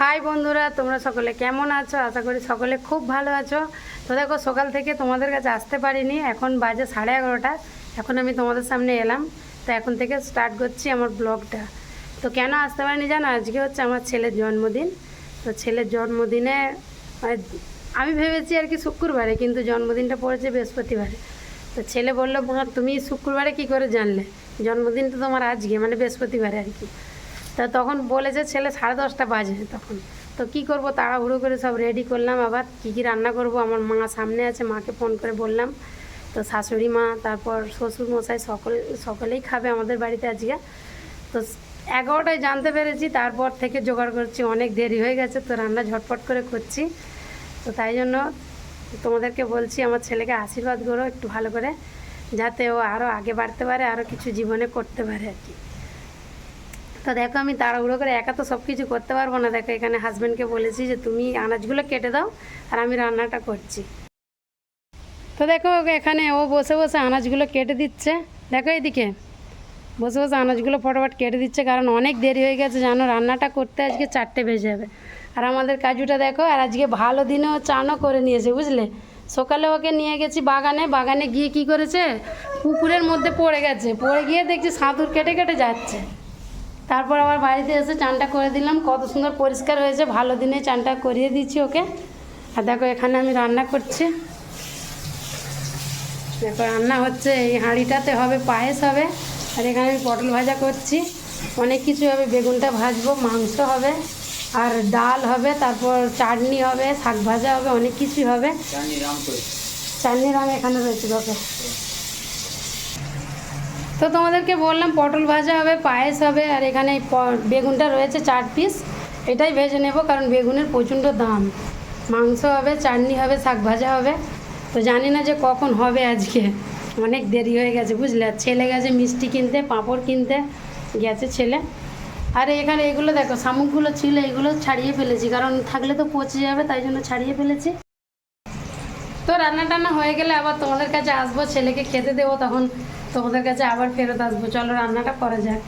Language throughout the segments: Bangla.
হাই বন্ধুরা, তোমরা সকলে কেমন আছো? আশা করি সকলে খুব ভালো আছো। তো দেখো, সকাল থেকে তোমাদের কাছে আসতে পারিনি, এখন বাজে 11:30। এখন আমি তোমাদের সামনে এলাম। তো এখন থেকে স্টার্ট করছি আমার ব্লগটা। তো কেন আসতে পারিনি জানো? আজকে হচ্ছে আমার ছেলের জন্মদিন। তো ছেলের জন্মদিনে মানে আমি ভেবেছি আর কি শুক্রবারে, কিন্তু জন্মদিনটা পড়েছে বৃহস্পতিবারে। তো ছেলে বললো, মা তুমি শুক্রবারে কী করে জানলে? জন্মদিন তো তোমার আজকে, মানে বৃহস্পতিবারে আর কি। তা তখন বলেছে ছেলে 10:30 বাজে তখন। তো কী করব, তাড়াহুড়ো করে সব রেডি করলাম। আবার কী রান্না করব, আমার মা সামনে আছে, মাকে ফোন করে বললাম। তো শাশুড়ি মা, তারপর শ্বশুর মশাই, সকলেই খাবে আমাদের বাড়িতে আজকে। তো 11টায় জানতে পেরেছি, তারপর থেকে জোগাড় করছি, অনেক দেরি হয়ে গেছে। তো রান্না ঝটপট করে করছি। তো তাই জন্য তোমাদেরকে বলছি, আমার ছেলেকে আশীর্বাদ করো একটু ভালো করে, যাতে ও আরও আগে বাড়তে পারে, আরও কিছু জীবনে করতে পারে আর কি। তো দেখো, আমি তাড়াহুড়ো করে একা তো সব কিছু করতে পারবো না। দেখো, এখানে হাজব্যান্ডকে বলেছি যে তুমি আনাজগুলো কেটে দাও আর আমি রান্নাটা করছি। তো দেখো, এখানে ও বসে বসে আনাজগুলো কেটে দিচ্ছে। দেখো এদিকে বসে বসে আনাজগুলো ফটাফট কেটে দিচ্ছে, কারণ অনেক দেরি হয়ে গেছে জানো, রান্নাটা করতে আজকে 4টে বেজে যাবে। আর আমাদের কাজুটা দেখো, আর আজকে ভালো দিনেও চানও করে নিয়েছে বুঝলে। সকালে ওকে নিয়ে গেছি বাগানে গিয়ে কি করেছে, পুকুরের মধ্যে পড়ে গেছে, পড়ে গিয়ে দেখছি সাঁতুর কেটে কেটে যাচ্ছে। তারপর আবার বাড়িতে এসে চানটা করে দিলাম, কত সুন্দর পরিষ্কার হয়েছে, ভালো দিনে চানটা করিয়ে দিচ্ছি ওকে। আর দেখো, এখানে আমি রান্না করছি। দেখো রান্না হচ্ছে, এই হাঁড়িটাতে হবে পায়েস হবে, আর এখানে আমি পটল ভাজা করছি। অনেক কিছু হবে, বেগুনটা ভাজবো, মাংস হবে, আর ডাল হবে, তারপর চাটনি হবে, শাক ভাজা হবে, অনেক কিছুই হবে। চাটনি রাম এখানে রয়েছে দেখো। তো তোমাদেরকে বললাম পটল ভাজা হবে, পায়েস হবে, আর এখানে বেগুনটা রয়েছে 4 পিস, এটাই ভেজে নেব, কারণ বেগুনের প্রচণ্ড দাম। মাংস হবে, চাটনি হবে, শাক ভাজা হবে। তো জানি না যে কখন হবে, আজকে অনেক দেরি হয়ে গেছে বুঝলে। আর ছেলে গেছে মিষ্টি কিনতে, পাঁপড় কিনতে গেছে ছেলে। আর এখানে এগুলো দেখো, শামুকগুলো ছিল, এগুলো ছাড়িয়ে ফেলেছি, কারণ থাকলে তো পচে যাবে, তাই জন্য ছাড়িয়ে ফেলেছি। তো রান্না টান্না হয়ে গেলে আবার তোমাদের কাছে আসবো, ছেলেকে খেতে দেবো, তখন তোমাদের কাছে আবার ফেরত আসবো। চলো রান্নাটা করা যাক।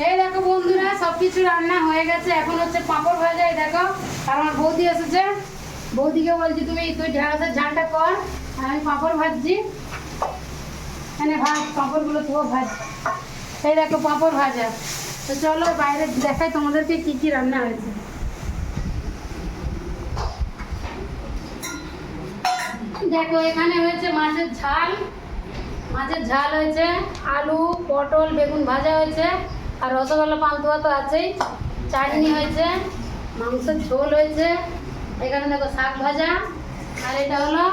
এই দেখো বন্ধুরা, সব কিছু রান্না হয়ে গেছে, এখন হচ্ছে পাঁপড় ভাজা। এই দেখো, আর আমার বৌদি এসেছে, বৌদিকে বলছি তুই ঢেঁড়সের ঝালটা কর, আর আমি পাঁপড় ভাজছি। এখানে ভাজ পাঁপড়গুলো, তো ভাজ। এই দেখো পাঁপড় ভাজা। তো চলো বাইরে দেখাই তোমাদেরকে কি কি রান্না হয়েছে। দেখো, এখানে হয়েছে মাছের ঝাল হয়েছে, আলু পটল বেগুন ভাজা হয়েছে, আর রসগোল্লা পান্তুয়া তো আছেই, চাটনি হয়েছে, মাংসের ঝোল হয়েছে, এখানে দেখো শাক ভাজা, আর এটা হলো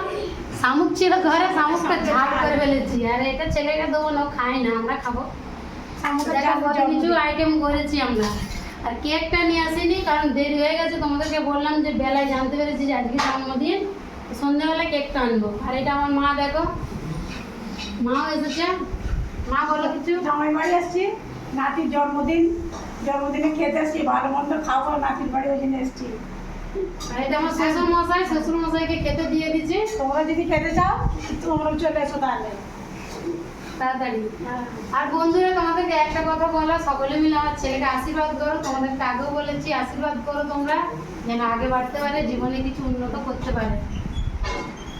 শামুক ছিল ঘরে, শামুকটা ঝাল করে ফেলেছি, আর এটা ছেলেকে দেবো না, খাই না, আমরা খাবো। কত কিছু আইটেম করেছি আমরা। আর কেকটা নিয়ে আসিনি, কারণ দেরি হয়ে গেছে, তোমাদেরকে বললাম যে বেলায় জানতে পেরেছি যে আজকে জন্মদিন, সন্ধ্যাবেলা কেকটা আনবো। আর এটা আমার মা, দেখো মাও এসেছে। মা বলো কিছু। জামাই বাড়ি আসছি, নাতির জন্মদিনে খেতে আসছি, ভালো মন্দ খাবো, নাতির বাড়ি ওই জন্য এসছি। আর এটা আমার শ্বশুর মশাইকে খেতে দিয়ে দিচ্ছি। তোমরা যদি খেতে চাও তোমরা চলে এসো তাহলে তাড়াতাড়ি। আর বন্ধুরা, তোমাদেরকে একটা কথা বলা, সকলে মিলে আমার ছেলেকে আশীর্বাদ করো। তোমাদেরকে আগেও বলেছি, আশীর্বাদ করো তোমরা, যেন আগে বাড়তে পারে, জীবনে কিছু উন্নত করতে পারে।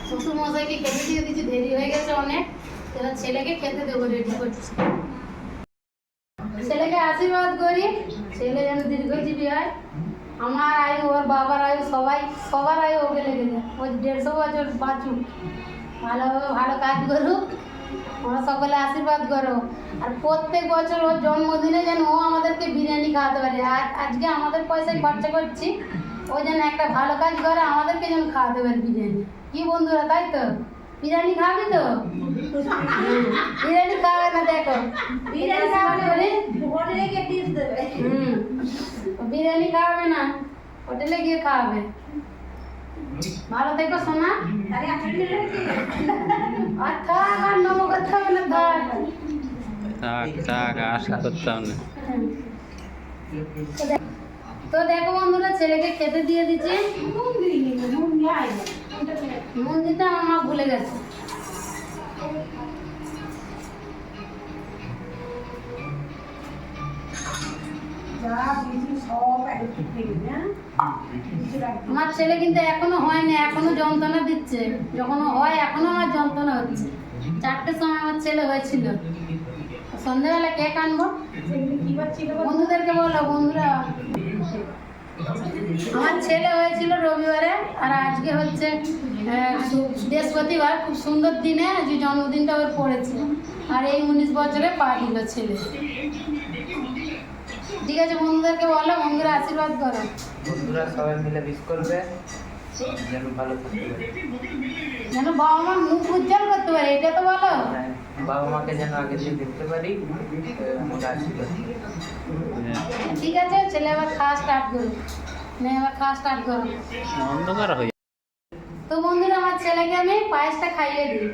শ্বশুর মশাইকে খেতে দিয়ে দিচ্ছি, দেরি হয়ে গেছে অনেক, এবার ছেলেকে খেতে দেবো, রেডি করছি। ছেলেকে আশীর্বাদ করি, ছেলে যেন দীর্ঘজীবী হয়, আমার আয়ু, ওর বাবার আয়ু, সবার আয়ু ওকে লেগে যায়, ওই 150 বছর বাঁচুক, ভালোভাবে ভালো কাজ করুক, আমরা সকলে আশীর্বাদ করো। আর প্রত্যেক বছর ওর জন্মদিনে যেন ও আমাদেরকে বিরিয়ানি খাওয়াতে পারে। আর আজকে আমাদের পয়সায় খরচা করছি, ও যেন একটা ভালো কাজ করে, আমাদেরকে যেন খাওয়াতে পারে বিরিয়ানি। কি বন্ধুরা, তাই তো? বিরিয়ানি খাবি তো? বিরিয়ানি খাবে না, দেখো বিরিয়ানি খাবে, হোটেলে গিয়ে টিপস দেবে। বিরিয়ানি খাওয়াবে না, হোটেলে গিয়ে খাওয়াবে। ভালো থেকো সোনা। আর থাক, আর নমো করতে হবে না, থাক আশা করতাম না। তো দেখো বন্ধুরা, ছেলেকে খেতে দিয়ে দিচ্ছি। নুন দিতে আমার মা ভুলে গেছে। যা দিয়েছি সব একটু খেয়ে হ্যাঁ কিছু রাখবি না। আমার ছেলে কিন্তু এখনো হয়নি, এখনো যন্ত্রণা দিচ্ছে। যখন হয় এখনো আমার যন্ত্রণা হচ্ছে। 4টের সময় আমার ছেলে হয়েছিল। সন্ধ্যাবেলা কেক আনবো, সেগুলো কি ছিল বন্ধুদেরকে বলো। বন্ধুরা, আমার ছেলে হয়েছিল রবিবারে, আর আজকে হচ্ছে বৃহস্পতিবার। খুব সুন্দর দিনে আজকে জন্মদিনটা ওর পড়েছে, আর এই 19 বছরে পা দিল ছেলে। ঠিক আছে, বন্ধুদেরকে বলো, বন্ধুরা আশীর্বাদ করো। বন্ধুরা সবাই মিলে উইশ করবে, যেন ভালো থাকতে পারে। যেন বাবা মার মুখ উজ্জ্বল করতে পারে, এটা তো বলো। হ্যাঁ, বাবা মাকে যেন আগে দিয়ে দেখতে পারি, আমাকে আশীর্বাদ করবে। ঠিক আছে, ছেলে আবার খাওয়া স্টার্ট করো, মেয়ে আবার খাওয়া স্টার্ট করো। অন্ধকার হয়ে তো বন্ধুরা, আমার ছেলেকে আমি পায়েসটা খাইয়ে দিই।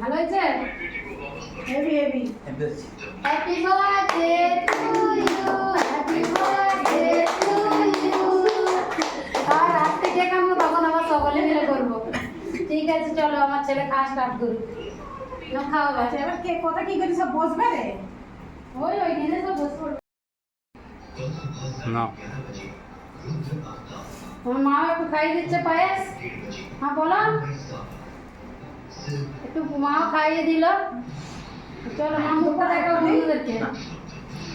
ভালো হয়েছে? Heavy heavy happy birthday to you, happy birthday to you. আর রাত্রে কেক আনবো, তখন আবার সকলে মিলে করবো। ঠিক আছে, চলো আমার ছেলে খাওয়া স্টার্ট করুক। না খাওয়া আচ্ছা এবার কে কথা কি করি সব বসবে রে ওইখানে সব বসে পড়বে। না আমার মা একটু খাইয়ে দিচ্ছে পায়েস। হ্যাঁ বলো, একটু মাও খাইয়ে দিল। চলো মা মুখটা দেখো বন্ধুদেরকে।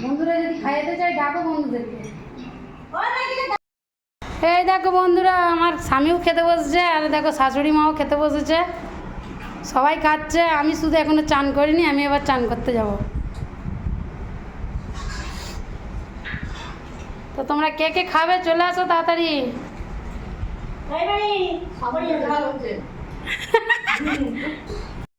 বন্ধুরা যদি খাইতে চাই ডাকো বন্ধুদেরকে। এই দেখো বন্ধুরা, আমার স্বামীও খেতে বসেছে, আর দেখো শাশুড়ি মাও খেতে বসেছে। সবাই খাচ্ছে, আমি শুধু এখনো চান করিনি, আমি এবার চান করতে যাব। তো তোমরা কে কে খাবে চলে আসো তাড়াতাড়ি। ভাই ভাই সবাই ভালো হচ্ছে